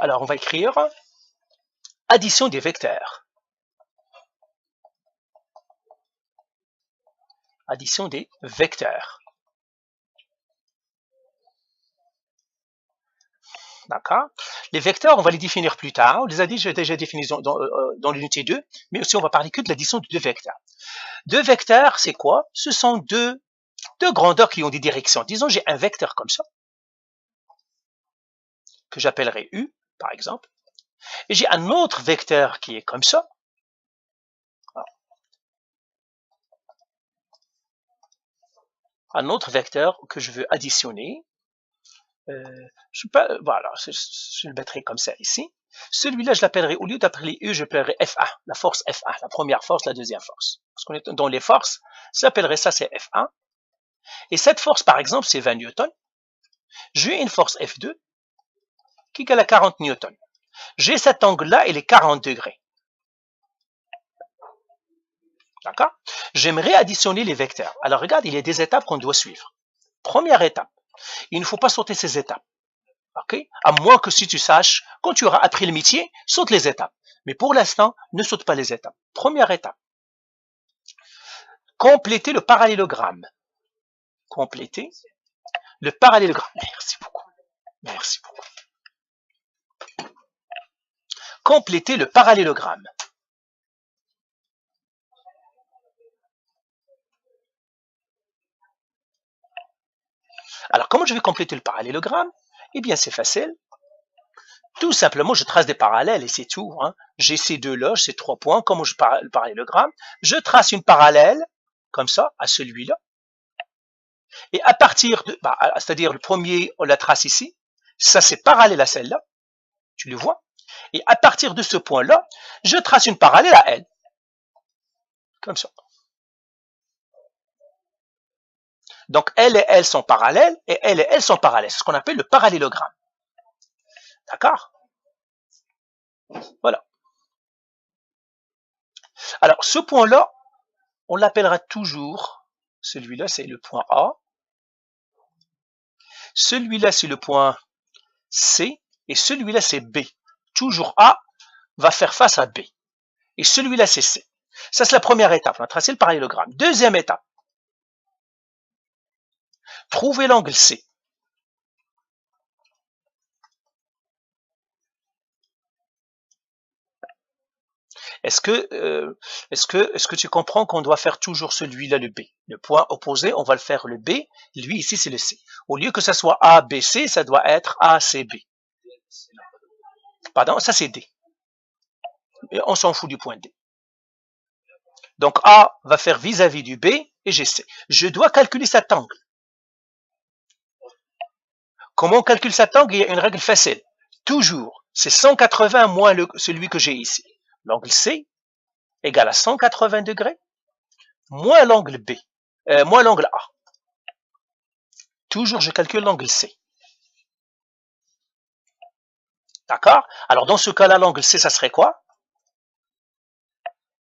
Alors, on va écrire addition des vecteurs. Addition des vecteurs. D'accord? Les vecteurs, on va les définir plus tard. On les a déjà définis dans l'unité 2, mais aussi on va parler que de l'addition de deux vecteurs. Deux vecteurs, c'est quoi? Ce sont deux grandeurs qui ont des directions. Disons, j'ai un vecteur comme ça, que j'appellerai U, par exemple, et j'ai un autre vecteur qui est comme ça. Un autre vecteur que je veux additionner. Voilà, je le mettrai comme ça ici. Celui-là, je l'appellerai, au lieu d'appeler U, je l'appellerai F1, la force F1, la première force, la deuxième force. Parce qu'on est dans les forces, j'appellerai ça, c'est F1. Et cette force, par exemple, c'est 20 newtons. J'ai une force F2 qui égale à 40 newtons. J'ai cet angle-là, il est 40 degrés. D'accord? J'aimerais additionner les vecteurs. Alors, regarde, il y a des étapes qu'on doit suivre. Première étape, il ne faut pas sauter ces étapes. Okay? À moins que si tu saches, quand tu auras appris le métier, saute les étapes. Mais pour l'instant, ne saute pas les étapes. Première étape. Compléter le parallélogramme. Compléter le parallélogramme. Merci beaucoup. Merci beaucoup. Compléter le parallélogramme. Alors, comment je vais compléter le parallélogramme? Eh bien, c'est facile. Tout simplement, je trace des parallèles et c'est tout. Hein. J'ai ces deux loges, ces 3 points. Comment je parle le parallélogramme? Je trace une parallèle, comme ça, à celui-là. Et à partir de, c'est-à-dire le premier, on la trace ici. Ça, c'est parallèle à celle-là. Tu le vois? Et à partir de ce point-là, je trace une parallèle à elle. Comme ça. Donc, elle et elle sont parallèles, et elle et elle sont parallèles. C'est ce qu'on appelle le parallélogramme. D'accord? Voilà. Alors, ce point-là, on l'appellera toujours, celui-là, c'est le point A. Celui-là, c'est le point C. Et celui-là, c'est B. Toujours A va faire face à B. Et celui-là, c'est C. Ça, c'est la première étape. On a tracé le parallélogramme. Deuxième étape. Trouver l'angle C. Est-ce que tu comprends qu'on doit faire toujours celui-là, le B? Le point opposé, on va le faire le B. Lui, ici, c'est le C. Au lieu que ça soit A, B, C, ça doit être A, C, B. Pardon, ça c'est D. Et on s'en fout du point D. Donc A va faire vis-à-vis du B et j'ai C. Je dois calculer cet angle. Comment on calcule cet angle? Il y a une règle facile. Toujours, c'est 180 moins celui que j'ai ici. L'angle C égale à 180 degrés moins l'angle B, moins l'angle A. Toujours, je calcule l'angle C. D'accord? Alors, dans ce cas-là, l'angle C, ça serait quoi?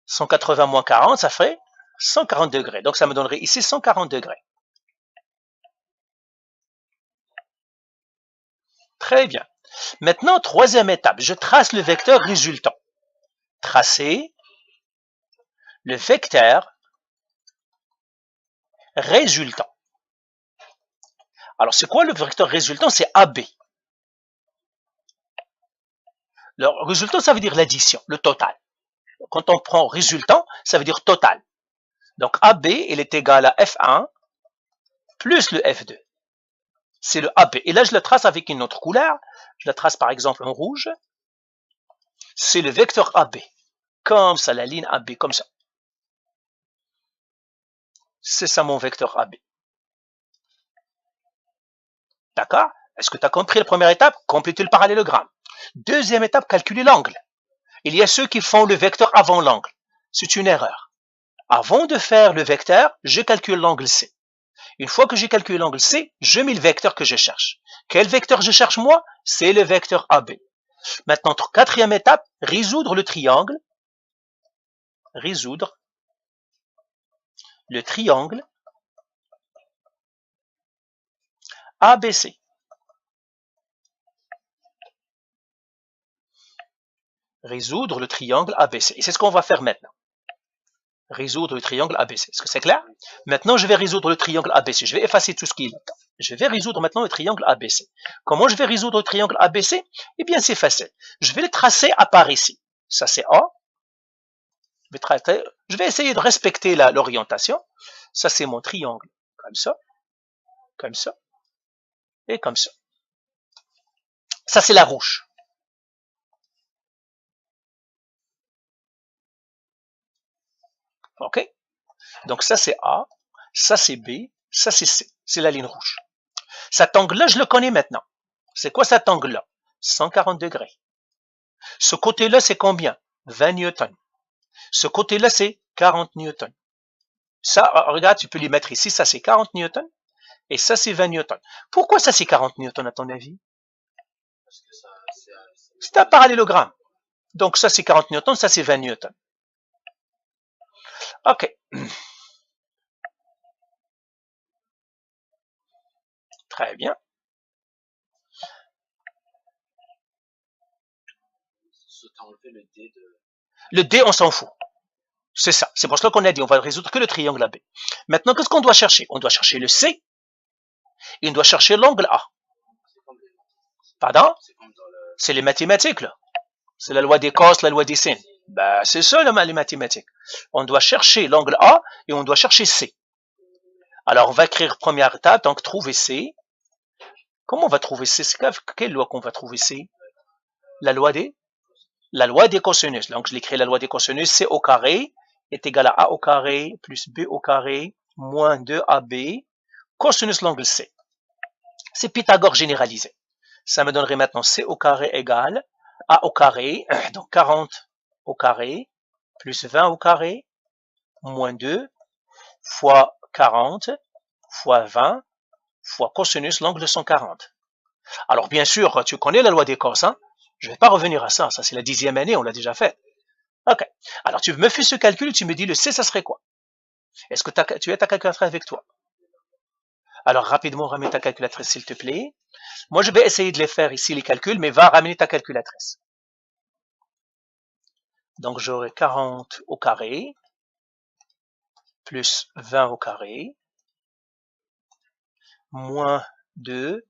180 moins 40, ça ferait 140 degrés. Donc, ça me donnerait ici 140 degrés. Très bien. Maintenant, troisième étape, je trace le vecteur résultant. Tracer le vecteur résultant. Alors, c'est quoi le vecteur résultant? C'est AB. Le résultant, ça veut dire l'addition, le total. Quand on prend résultant, ça veut dire total. Donc, AB, il est égal à F1 plus le F2. C'est le AB. Et là, je le trace avec une autre couleur. Je la trace par exemple en rouge. C'est le vecteur AB. Comme ça, la ligne AB, comme ça. C'est ça mon vecteur AB. D'accord? Est-ce que tu as compris la première étape? Compléter le parallélogramme. Deuxième étape, calculer l'angle. Il y a ceux qui font le vecteur avant l'angle. C'est une erreur. Avant de faire le vecteur, je calcule l'angle C. Une fois que j'ai calculé l'angle C, je mets le vecteur que je cherche. Quel vecteur je cherche moi? C'est le vecteur AB. Maintenant, quatrième étape, résoudre le triangle. Résoudre le triangle ABC. Résoudre le triangle ABC. Et c'est ce qu'on va faire maintenant. Résoudre le triangle ABC. Est-ce que c'est clair? Maintenant, je vais résoudre le triangle ABC. Je vais effacer tout ce qui est là. Je vais résoudre maintenant le triangle ABC. Comment je vais résoudre le triangle ABC? Eh bien, c'est facile. Je vais le tracer à part ici. Ça, c'est A. Je vais essayer de respecter l'orientation. Ça, c'est mon triangle. Comme ça. Comme ça. Et comme ça. Ça, c'est la rouge. OK? Donc, ça, c'est A. Ça, c'est B. Ça, c'est C. C'est la ligne rouge. Cet angle-là, je le connais maintenant. C'est quoi cet angle-là? 140 degrés. Ce côté-là, c'est combien? 20 newtons. Ce côté-là, c'est 40 newtons. Ça, regarde, tu peux les mettre ici. Ça, c'est 40 newtons. Et ça, c'est 20 newtons. Pourquoi ça, c'est 40 newtons, à ton avis? C'est un parallélogramme. Donc, ça, c'est 40 newtons. Ça, c'est 20 newtons. OK. Très bien. Le D, on s'en fout. C'est ça. C'est pour cela qu'on a dit, on va résoudre que le triangle AB. Maintenant, qu'est-ce qu'on doit chercher? On doit chercher le C et on doit chercher l'angle A. Pardon? C'est les mathématiques, là. C'est la loi des cos, la loi des sines. Ben, c'est ça, les mathématiques. On doit chercher l'angle A et on doit chercher C. Alors, on va écrire première étape, donc trouver C. Comment on va trouver C? C'est quelle loi qu'on va trouver C? La loi des cosinus. Donc, je l'écris la loi des cosinus. C au carré est égal à A au carré plus B au carré moins 2AB cosinus l'angle C. C'est Pythagore généralisé. Ça me donnerait maintenant C au carré égale A au carré, donc 40 au carré plus 20 au carré moins 2 fois 40 fois 20 fois cosinus l'angle de 140. Alors bien sûr, tu connais la loi des cos, hein? Je ne vais pas revenir à ça, ça c'est la 10e année, on l'a déjà fait. Ok, alors tu me fais ce calcul et tu me dis le C, ça serait quoi? Est-ce que tu as ta calculatrice avec toi? Alors rapidement, ramène ta calculatrice s'il te plaît. Moi je vais essayer de les faire ici les calculs, mais va ramener ta calculatrice. Donc j'aurai 40 au carré plus 20 au carré moins 2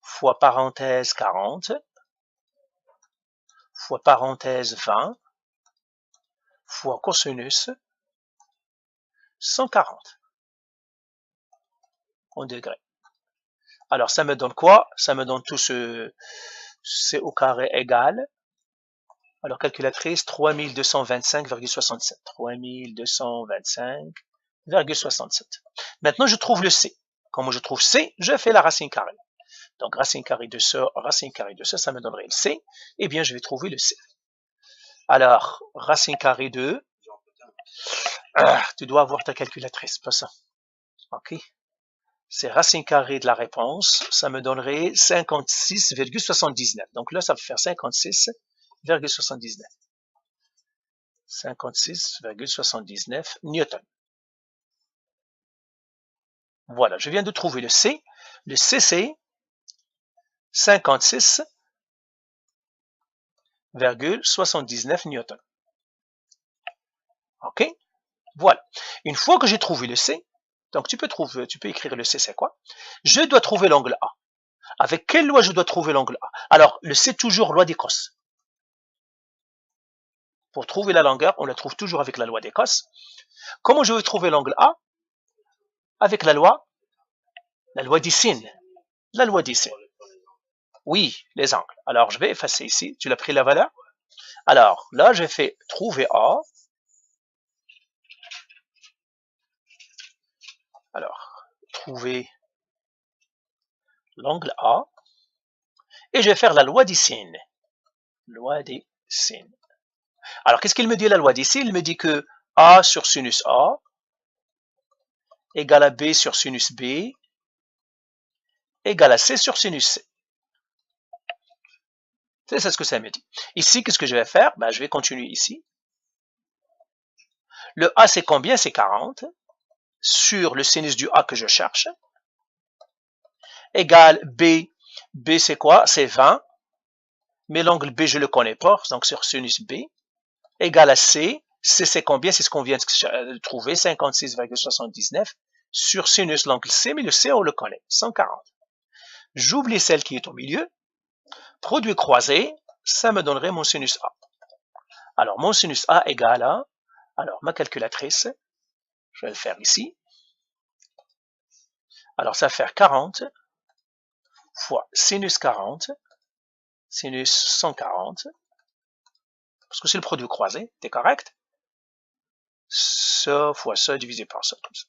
fois parenthèse 40 fois parenthèse 20 fois cosinus 140 en degrés. Alors ça me donne quoi? Ça me donne tout ce C au carré égal. Alors calculatrice 3225,67. 3225,67. Maintenant je trouve le C. Comment je trouve C? Je fais la racine carrée. Donc racine carrée de ça, ça me donnerait le C. Eh bien je vais trouver le C. Alors racine carrée de... tu dois avoir ta calculatrice, pas ça. Ok. C'est racine carrée de la réponse, ça me donnerait 56,79. Donc là, ça va faire 56,79. 56,79 newtons. Voilà, je viens de trouver le C. Le C, c'est 56,79 newtons. OK? Voilà. Une fois que j'ai trouvé le C, donc tu peux écrire le C, c'est quoi? Je dois trouver l'angle A. Avec quelle loi je dois trouver l'angle A? Alors, le C, toujours loi des cos. Pour trouver la longueur, on la trouve toujours avec la loi des cos. Comment je vais trouver l'angle A? Avec la loi des sines. La loi des sines. Oui, les angles. Alors, je vais effacer ici. Tu l'as pris la valeur? Alors, là, j'ai fait trouver A. Alors, trouver l'angle A. Et je vais faire la loi des sines. Loi des sines. Alors, qu'est-ce qu'il me dit la loi des sines? Il me dit que A sur sinus A égale à B sur sinus B égale à C sur sinus C. C'est ça ce que ça me dit. Ici, qu'est-ce que je vais faire? Ben, je vais continuer ici. Le A, c'est combien? C'est 40 sur le sinus du A que je cherche, égale B. B, c'est quoi? C'est 20 mais l'angle B, je ne le connais pas, donc sur sinus B, égale à C. C, c'est combien? C'est ce qu'on vient de trouver, 56,79 sur sinus l'angle C, mais le C, on le connaît, 140. J'oublie celle qui est au milieu. Produit croisé, ça me donnerait mon sinus A. Alors, mon sinus A égale à, alors ma calculatrice, je vais le faire ici. Alors, ça va faire 40 fois sinus 40, sinus 140, parce que c'est le produit croisé, t'es correct? Ça fois ça divisé par ça, comme ça.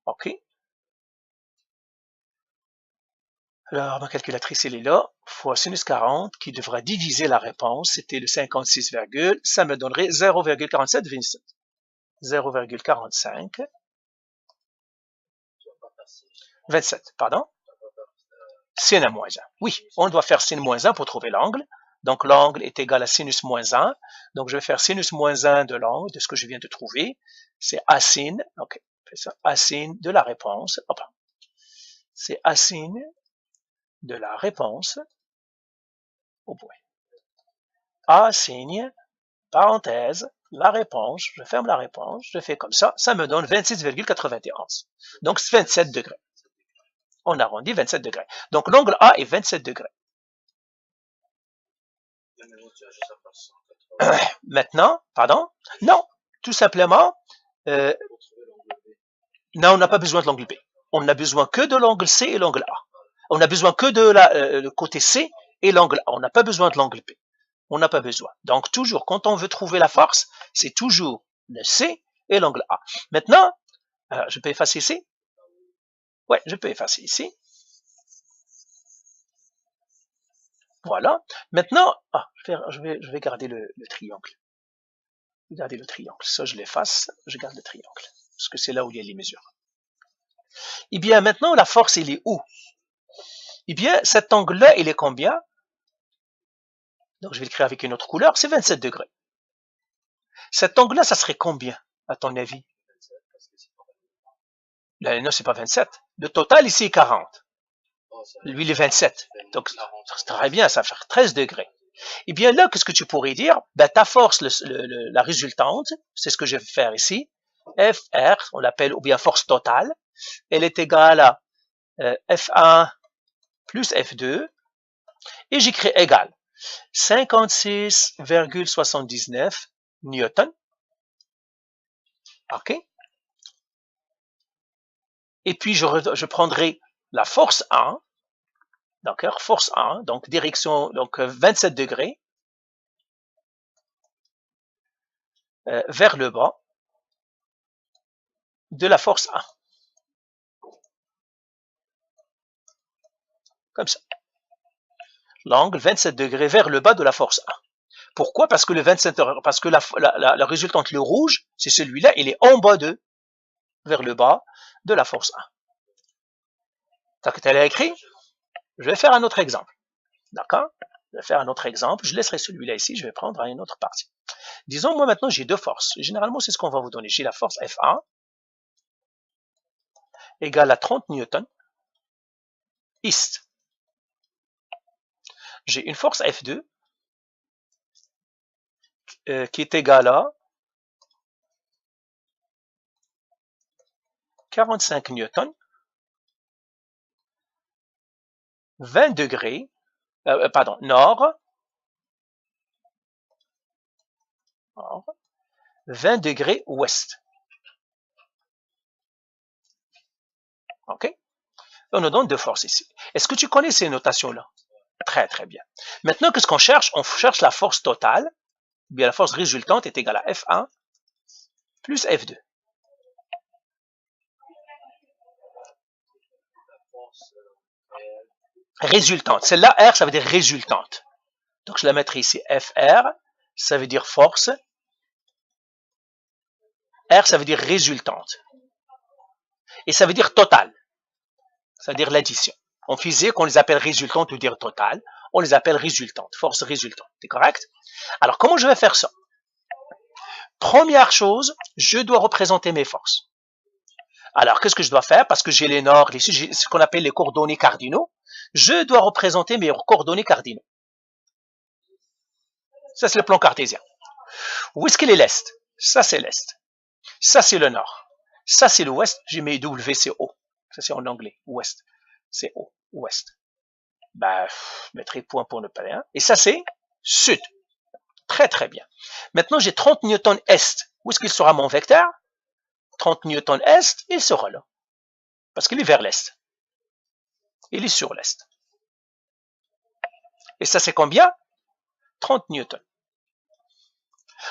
OK. Alors, ma calculatrice, elle est là, fois sinus 40, qui devra diviser la réponse, c'était le 56, ça me donnerait 0,47, 0,45, 27, pardon? Sin à moins 1. Oui, on doit faire sin moins 1 pour trouver l'angle. Donc, l'angle est égal à sinus moins 1. Donc, je vais faire sinus moins 1 de l'angle, de ce que je viens de trouver. C'est asin, ok, fais ça, asin de la réponse. Enfin, c'est asin de la réponse. Oh boy. Asin, parenthèse, la réponse, je ferme la réponse, je fais comme ça me donne 26,91. Donc, c'est 27 degrés. On arrondit 27 degrés. Donc, l'angle A est 27 degrés. Maintenant, pardon? Non, tout simplement, non, on n'a pas besoin de l'angle B. On n'a besoin que de l'angle C et l'angle A. On n'a besoin que de le côté C et l'angle A. On n'a pas besoin de l'angle B. On n'a pas besoin. Donc, toujours, quand on veut trouver la force, c'est toujours le C et l'angle A. Maintenant, je peux effacer ici? Oui, je peux effacer ici. Voilà. Maintenant, je vais garder le triangle. Je vais garder le triangle. Ça, je l'efface. Je garde le triangle. Parce que c'est là où il y a les mesures. Eh bien, maintenant, la force, elle est où? Eh bien, cet angle-là, il est combien? Donc, je vais l'écrire avec une autre couleur. C'est 27 degrés. Cet angle-là, ça serait combien, à ton avis? Non, c'est pas 27. Le total, ici, est 40. Lui, il est 27. Donc, c'est très bien, ça va faire 13 degrés. Eh bien, là, qu'est-ce que tu pourrais dire? Ben, ta force, la résultante, c'est ce que je vais faire ici. FR, on l'appelle, ou bien force totale, elle est égale à F1 plus F2, et j'écris égal 56,79 newtons. OK? Et puis, je prendrai la force 1, d'accord? Force 1, donc direction, donc 27 degrés, vers le bas de la force 1. Comme ça. L'angle 27 degrés vers le bas de la force 1. Pourquoi? Parce que la résultante, le rouge, c'est celui-là, il est en bas vers le bas de la force 1. T'as que tu as écrit? Je vais faire un autre exemple. D'accord? Je vais faire un autre exemple. Je laisserai celui-là ici, je vais prendre une autre partie. Disons, moi maintenant, j'ai deux forces. Généralement, c'est ce qu'on va vous donner. J'ai la force F1 égale à 30 newtons east. J'ai une force F2 qui est égale à 45 newtons, 20 degrés, nord, 20 degrés ouest. OK? On nous donne deux forces ici. Est-ce que tu connais ces notations-là? Très, très bien. Maintenant, qu'est-ce qu'on cherche? On cherche la force totale. Bien, la force résultante est égale à F1 plus F2. Résultante. Celle-là, R, ça veut dire résultante. Donc, je la mettrai ici. FR, ça veut dire force. R, ça veut dire résultante. Et ça veut dire total. Ça veut dire l'addition. En physique, on les appelle résultantes ou dire total. On les appelle résultantes, force résultante. C'est correct? Alors, comment je vais faire ça? Première chose, je dois représenter mes forces. Alors, qu'est-ce que je dois faire? Parce que j'ai les nord, ici, j'ai ce qu'on appelle les coordonnées cardinaux. Je dois représenter mes coordonnées cardinaux. Ça, c'est le plan cartésien. Où est-ce qu'il est l'Est? Ça, c'est l'Est. Ça, c'est le Nord. Ça, c'est l'Ouest. J'ai mis W, c'est O. Ça, c'est en anglais. Ouest. C'est O. Ouest. Ben, je mettrai point pour ne pas rien. Et ça, c'est Sud. Très, très bien. Maintenant, j'ai 30 newtons Est. Où est-ce qu'il sera mon vecteur? 30 newtons Est, il sera là. Parce qu'il est vers l'Est. Il est sur l'Est. Et ça, c'est combien? 30 newtons.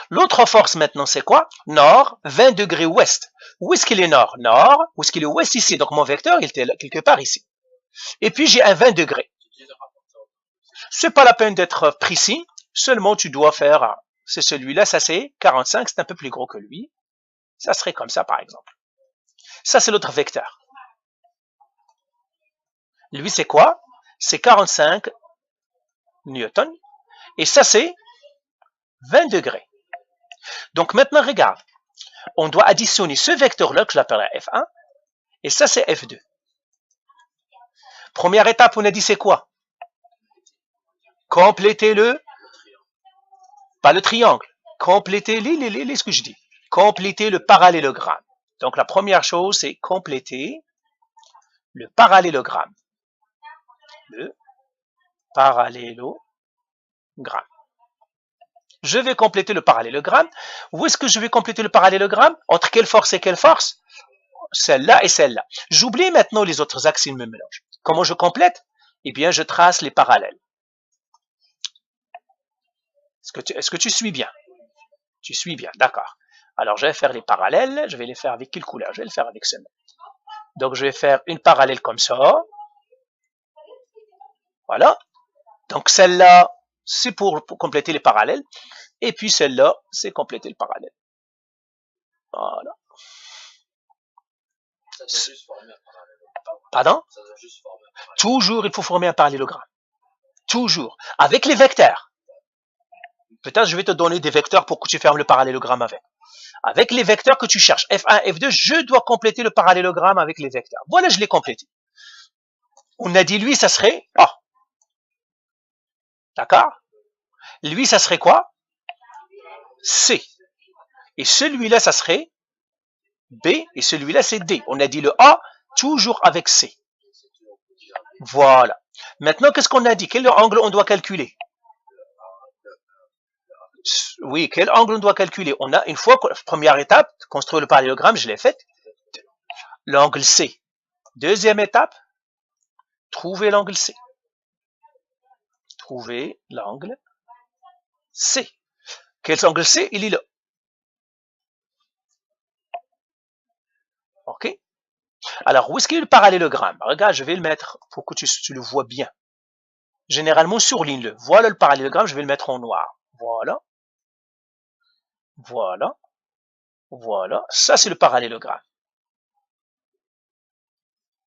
L'autre force maintenant, c'est quoi? Nord, 20 degrés ouest. Où est-ce qu'il est nord? Nord. Où est-ce qu'il est ouest? Ici. Donc mon vecteur, il était quelque part ici. Et puis j'ai un 20 degrés. C'est pas la peine d'être précis. Seulement tu dois faire, c'est celui-là, ça c'est 45, c'est un peu plus gros que lui. Ça serait comme ça par exemple. Ça c'est l'autre vecteur. Lui c'est quoi? C'est 45 newtons. Et ça c'est 20 degrés. Donc maintenant regarde. On doit additionner ce vecteur-là que je l'appellerai F1. Et ça c'est F2. Première étape, on a dit c'est quoi? Compléter pas le triangle, compléter ce que je dis, compléter le parallélogramme. Donc la première chose, c'est compléter le parallélogramme. Le parallélogramme. Je vais compléter le parallélogramme. Où est-ce que je vais compléter le parallélogramme? Entre quelle force et quelle force? Celle-là et celle-là. J'oublie maintenant les autres axes, ils me mélangent. Comment je complète? Eh bien, je trace les parallèles. Est-ce que tu suis bien? Tu suis bien, d'accord. Alors, je vais faire les parallèles. Je vais les faire avec quelle couleur? Je vais le faire avec celle-là. Donc, je vais faire une parallèle comme ça. Voilà. Donc, celle-là, c'est pour compléter les parallèles. Et puis, celle-là, c'est compléter le parallèle. Voilà. Pardon? Toujours, il faut former un parallélogramme. Toujours. Avec les vecteurs. Peut-être je vais te donner des vecteurs pour que tu fermes le parallélogramme avec. Avec les vecteurs que tu cherches, F1, F2, je dois compléter le parallélogramme avec les vecteurs. Voilà, je l'ai complété. On a dit lui, ça serait A. D'accord? Lui, ça serait quoi? C. Et celui-là, ça serait B. Et celui-là, c'est D. On a dit le A, toujours avec C. Voilà. Maintenant, qu'est-ce qu'on a dit? Quel angle on doit calculer? Oui, quel angle on doit calculer? On a, une fois, première étape, construire le parallélogramme, je l'ai faite. L'angle C. Deuxième étape, trouver l'angle C. Trouver l'angle C. Quel angle C? Il est là. OK? Alors, où est-ce qu'il est le parallélogramme? Regarde, je vais le mettre pour que tu le vois bien. Généralement, surligne-le. Voilà le parallélogramme, je vais le mettre en noir. Voilà. Voilà. Voilà. Ça, c'est le parallélogramme.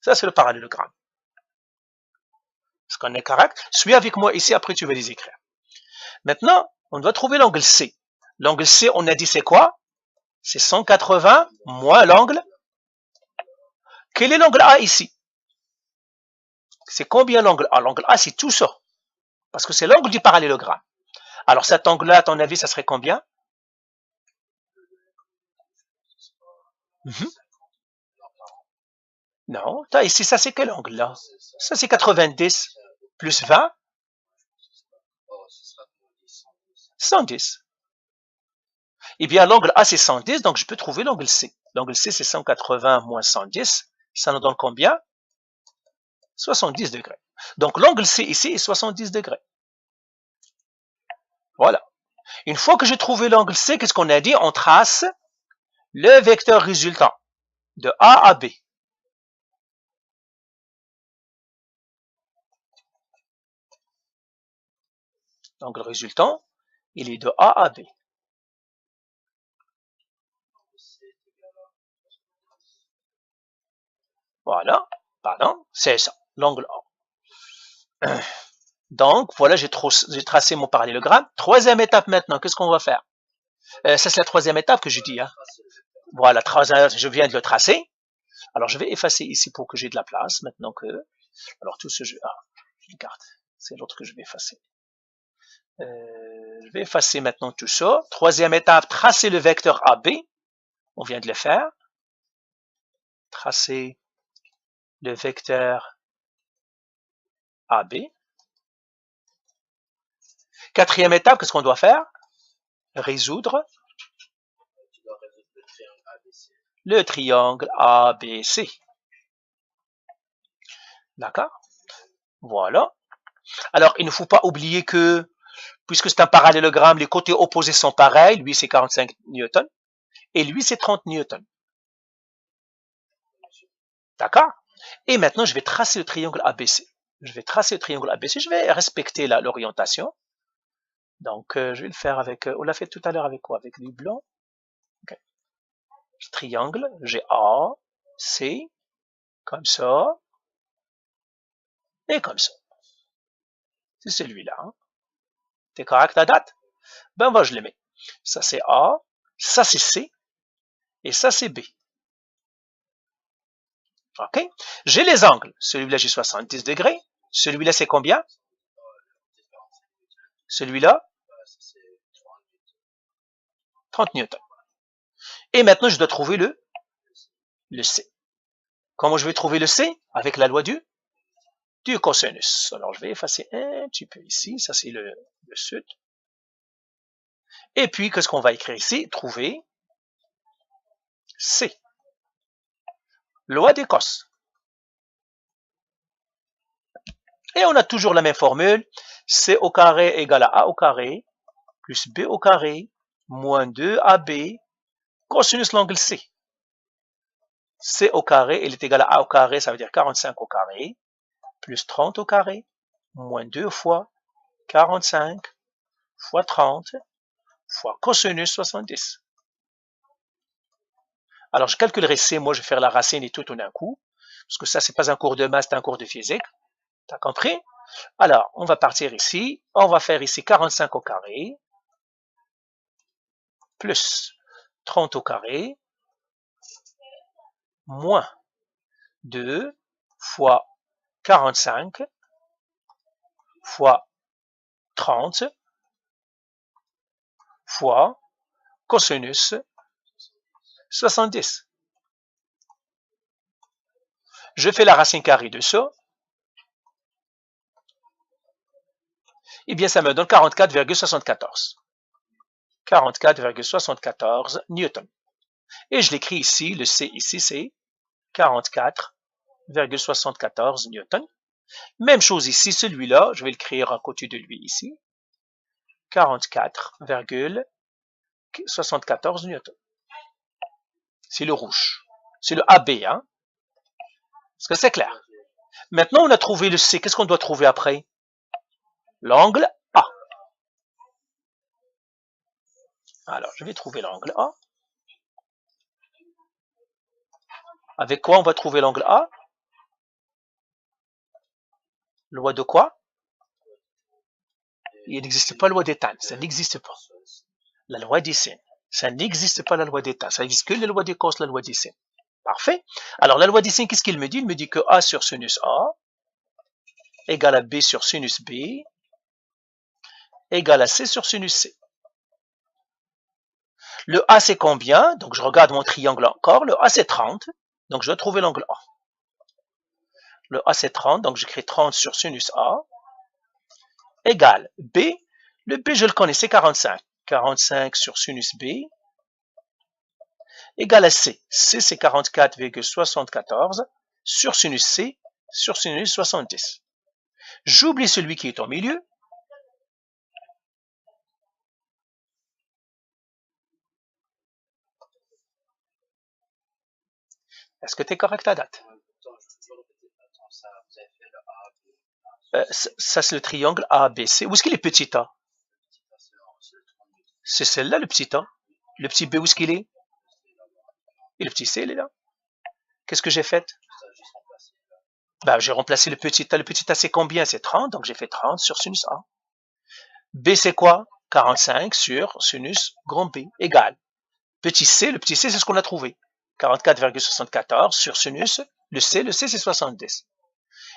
Ça, c'est le parallélogramme. Est-ce qu'on est correct? Suis avec moi ici, après tu vas les écrire. Maintenant, on doit trouver l'angle C. L'angle C, on a dit c'est quoi? C'est 180 moins l'angle. Quel est l'angle A ici? C'est combien l'angle A? L'angle A, c'est tout ça. Parce que c'est l'angle du parallélogramme. Alors cet angle-là, à ton avis, ça serait combien? Non, ici, ça c'est quel angle là? Ça c'est 90 plus 20, 110. Eh bien, l'angle A c'est 110, donc je peux trouver l'angle C. L'angle C c'est 180 moins 110, ça nous donne combien? 70 degrés. Donc l'angle C ici est 70 degrés. Voilà. Une fois que j'ai trouvé l'angle C, qu'est-ce qu'on a dit? On trace le vecteur résultant de A à B. Donc le résultant, il est de A à B. Voilà, pardon, c'est ça, l'angle A. Donc, voilà, j'ai tracé mon parallélogramme. Troisième étape maintenant, qu'est-ce qu'on va faire? Ça, c'est la troisième étape que je dis. Hein. Voilà, je viens de le tracer. Alors, je vais effacer ici pour que j'ai de la place, maintenant que... Alors, tout ce jeu... Ah, je l'écarte. C'est l'autre que je vais effacer. Je vais effacer maintenant tout ça. Troisième étape, tracer le vecteur AB. On vient de le faire. Tracer le vecteur AB. Quatrième étape, qu'est-ce qu'on doit faire? Résoudre le triangle ABC. D'accord? Voilà. Alors, il ne faut pas oublier que, puisque c'est un parallélogramme, les côtés opposés sont pareils. Lui, c'est 45 newtons. Et lui, c'est 30 newtons. D'accord? Et maintenant, je vais tracer le triangle ABC. Je vais tracer le triangle ABC. Je vais respecter l'orientation. Donc, je vais le faire avec... on l'a fait tout à l'heure avec quoi? Avec du blanc. Okay. Triangle, j'ai A, C, comme ça, et comme ça. C'est celui-là. Hein. T'es correct la date? Ben, moi, je les mets. Ça, c'est A, ça, c'est C, et ça, c'est B. OK? J'ai les angles. Celui-là, j'ai 70 degrés. Celui-là, c'est combien? Celui-là? 30 newtons. Et maintenant, je dois trouver le C. Comment je vais trouver le C? Avec la loi du cosinus. Alors, je vais effacer un petit peu ici. Ça, c'est le sud. Et puis, qu'est-ce qu'on va écrire ici? Trouver C. Loi des cos. Et on a toujours la même formule. C au carré égale à A au carré plus B au carré moins 2AB cosinus l'angle C. C au carré, il est égal à A au carré, ça veut dire 45 au carré, plus 30 au carré, moins 2 fois 45 fois 30 fois cosinus 70. Alors, je calculerai C, moi je vais faire la racine et tout d'un coup, parce que ça, c'est pas un cours de maths, c'est un cours de physique. T'as compris? Alors, on va partir ici, on va faire ici 45 au carré, plus 30 au carré, moins 2 fois 45 fois 30 fois cosinus 70. Je fais la racine carrée de ça. Eh bien, ça me donne 44,74. 44,74 newtons. Et je l'écris ici, le C ici, c'est 44,74 newtons. Même chose ici, celui-là, je vais l'écrire à côté de lui ici. 44,74 newtons. C'est le rouge. C'est le AB, hein? Est-ce que c'est clair? Maintenant, on a trouvé le C. Qu'est-ce qu'on doit trouver après? L'angle A. Alors, je vais trouver l'angle A. Avec quoi on va trouver l'angle A? Loi de quoi? Il n'existe pas la loi d'état. Ça n'existe pas. La loi des sines. Ça n'existe pas la loi d'état. Ça n'existe que la loi des cos, la loi des sines. Parfait. Alors, la loi des sines, qu'est-ce qu'il me dit? Il me dit que A sur sinus A égale à B sur sinus B égale à C sur sinus C. Le A, c'est combien? Donc, je regarde mon triangle encore. Le A, c'est 30. Donc, je dois trouver l'angle A. Le A, c'est 30. Donc, j'écris 30 sur sinus A égale B. Le B, je le connais, c'est 45. 45 sur sinus B égale à C. C, c'est 44,74 sur sinus C sur sinus 70. J'oublie celui qui est au milieu. Est-ce que tu es correct à date? Ça, c'est le triangle ABC. Où est-ce qu'il est petit A? C'est celle-là, le petit A. Le petit B, où est-ce qu'il est? Et le petit C, il est là. Qu'est-ce que j'ai fait? Ben, j'ai remplacé le petit A. Le petit A, c'est combien? C'est 30, donc j'ai fait 30 sur sinus A. B, c'est quoi? 45 sur sinus grand B, égale. Petit C, le petit C, c'est ce qu'on a trouvé. 44,74 sur sinus, le C, c'est 70.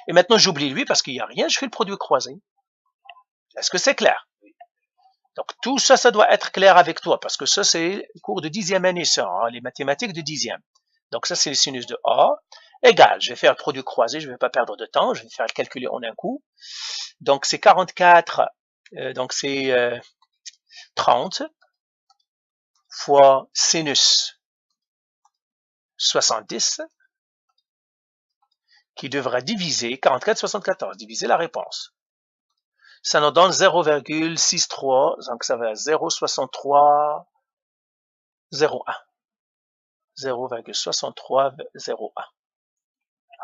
Et maintenant, j'oublie lui parce qu'il n'y a rien, je fais le produit croisé. Est-ce que c'est clair? Donc tout ça, ça doit être clair avec toi, parce que ça, c'est le cours de 10e année, ça, hein, les mathématiques de 10e. Donc ça, c'est le sinus de A, égal, je vais faire le produit croisé, je ne vais pas perdre de temps, je vais faire le calculer en un coup. Donc c'est 44, donc c'est 30 fois sinus 70, qui devra diviser 44, 74, diviser la réponse. Ça nous donne 0,63, donc ça va 0,6301. 0,6301.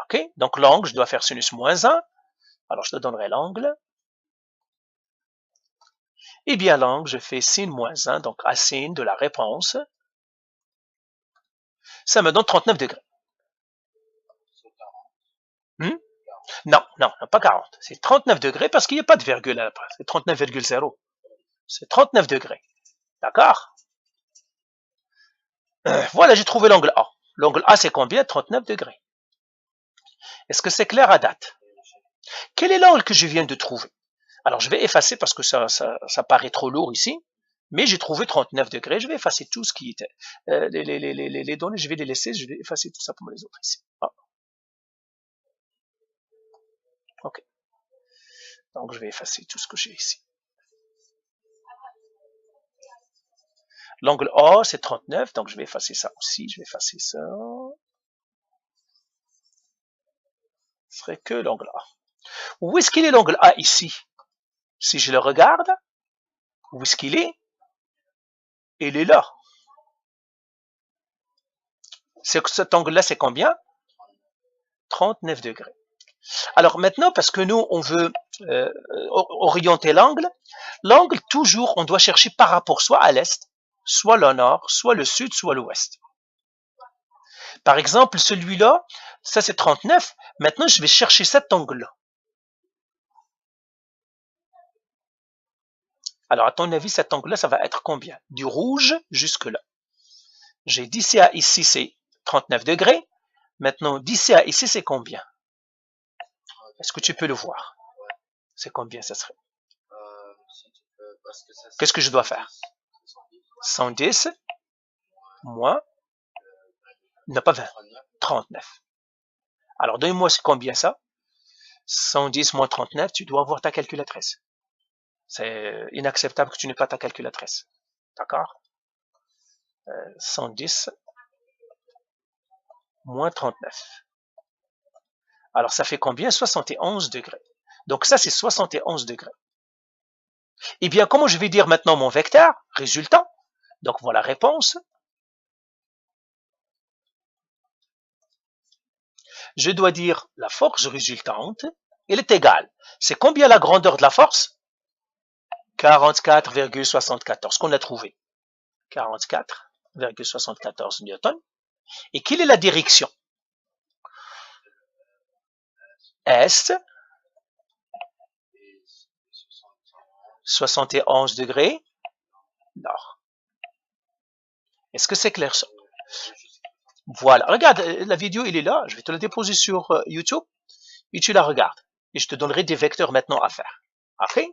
OK? Donc l'angle, je dois faire sinus moins 1. Alors je te donnerai l'angle. Eh bien l'angle, je fais sin moins 1, donc à sin de la réponse. Ça me donne 39 degrés. Non, pas 40. C'est 39 degrés parce qu'il n'y a pas de virgule à la place. C'est 39,0. C'est 39 degrés. D'accord? Voilà, j'ai trouvé l'angle A. L'angle A, c'est combien? 39 degrés. Est-ce que c'est clair à date? Quel est l'angle que je viens de trouver? Alors, je vais effacer parce que ça paraît trop lourd ici. Mais j'ai trouvé 39 degrés. Je vais effacer tout ce qui était. Les données, je vais les laisser. Je vais effacer tout ça pour les autres ici. Ah. OK. Donc, je vais effacer tout ce que j'ai ici. L'angle A, c'est 39. Donc, je vais effacer ça aussi. Je vais effacer ça. Ce serait que l'angle A. Où est-ce qu'il est l'angle A ici? Si je le regarde, où est-ce qu'il est? Il est là. Cet angle-là, c'est combien? 39 degrés. Alors maintenant, parce que nous, on veut orienter l'angle, toujours, on doit chercher par rapport soit à l'est, soit le nord, soit le sud, soit l'ouest. Par exemple, celui-là, ça c'est 39. Maintenant, je vais chercher cet angle-là. Alors, à ton avis, cet angle-là, ça va être combien? Du rouge jusque là. J'ai d'ici à ici, c'est 39 degrés. Maintenant, d'ici à ici, c'est combien? Est-ce que tu peux le voir? C'est combien ça serait? Qu'est-ce que je dois faire? 110 moins, non pas 20, 39. Alors, donne-moi c'est combien ça? 110 moins 39, tu dois avoir ta calculatrice. C'est inacceptable que tu n'aies pas ta calculatrice. D'accord? 110 moins 39. Alors, ça fait combien? 71 degrés. Donc, ça, c'est 71 degrés. Eh bien, comment je vais dire maintenant mon vecteur? Résultant. Donc, voilà la réponse. Je dois dire la force résultante, elle est égale. C'est combien la grandeur de la force? 44,74, qu'on a trouvé. 44,74 newtons. Et quelle est la direction? Est, 71 degrés, nord. Est-ce que c'est clair ça? Voilà, regarde, la vidéo, il est là. Je vais te la déposer sur YouTube et tu la regardes. Et je te donnerai des vecteurs maintenant à faire. OK?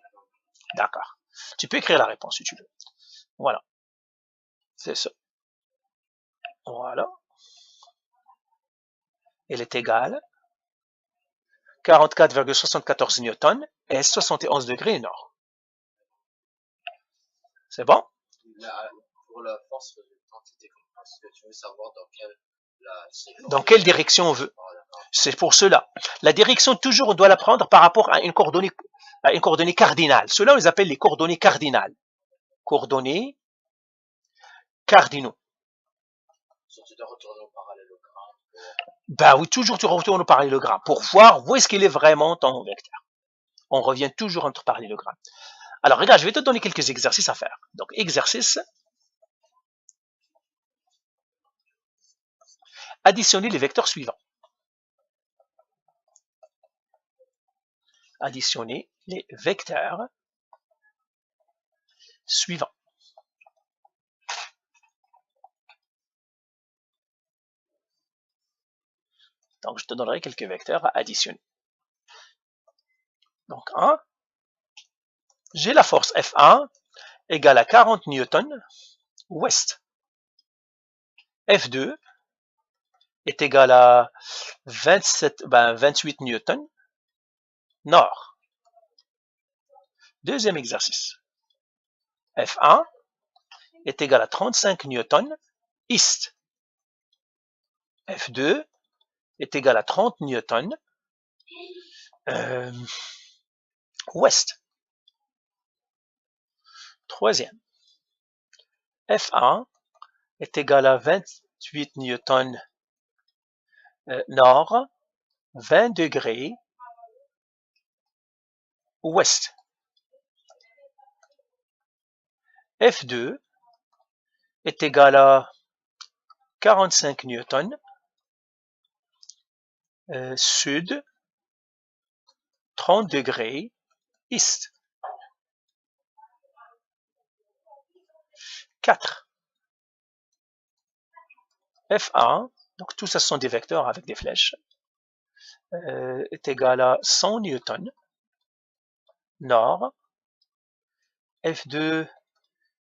D'accord. Tu peux écrire la réponse si tu veux. Voilà. C'est ça. Voilà. Elle est égale 44,74 newtons et 71 degrés nord. C'est bon? Pour la force résultante, parce que tu veux savoir dans quelle direction on veut. C'est pour cela. La direction, toujours, on doit la prendre par rapport à une coordonnée cardinale. Cela, on les appelle les coordonnées cardinales. Coordonnées cardinaux. Tu dois retourner au parallélogramme. Ben oui, toujours tu retournes au parallélogramme pour voir où est-ce qu'il est vraiment ton vecteur. On revient toujours entre parallélogramme. Alors, regarde, je vais te donner quelques exercices à faire. Donc, exercice. Additionner les vecteurs suivants. Additionner les vecteurs suivants. Donc, je te donnerai quelques vecteurs à additionner. Donc, 1, j'ai la force F1 égale à 40 newtons ouest. F2 est égal à 28 newtons nord. Deuxième exercice. F1 est égal à 35 newtons est. F2 est égal à 30 newtons ouest. Troisième. F1 est égal à 28 newtons nord, 20 degrés ouest. F2 est égal à 45 newtons sud, 30 degrés est. 4. F1, donc tout ça sont des vecteurs avec des flèches, est égal à 100 newtons nord. F2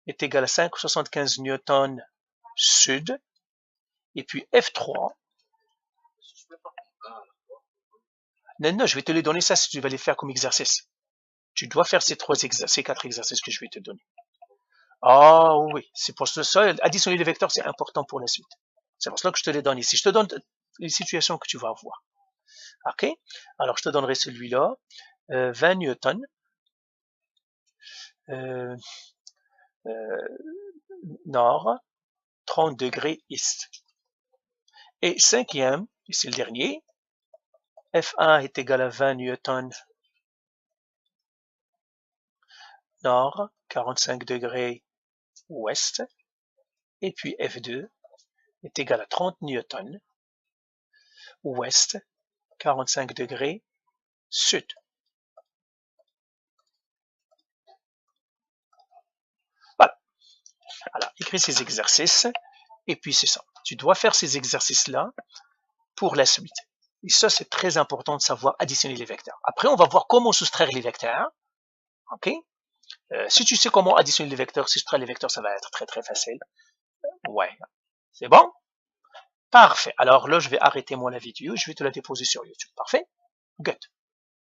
est égal à 5,75 newtons sud. Et puis F3. Non, je vais te les donner ça si tu vas les faire comme exercice. Tu dois faire ces 4 exercices que je vais te donner. Ah oui, c'est pour ça, additionner les vecteurs, c'est important pour la suite. C'est pour cela que je te les donne ici. Je te donne les situations que tu vas avoir. Ok? Alors, je te donnerai celui-là. 20 newtons. Nord, 30 degrés est. Et cinquième, et c'est le dernier, F1 est égal à 20 newtons nord, 45 degrés ouest. Et puis F2 est égal à 30 newtons ouest, 45 degrés sud. Voilà. Alors, écris ces exercices. Et puis c'est ça. Tu dois faire ces exercices-là pour la suite. Et ça, c'est très important de savoir additionner les vecteurs. Après, on va voir comment soustraire les vecteurs. Ok? Si tu sais comment additionner les vecteurs, soustraire les vecteurs, ça va être très très facile. Ouais. C'est bon? Parfait. Alors là, je vais arrêter moi la vidéo. Je vais te la déposer sur YouTube. Parfait? Good.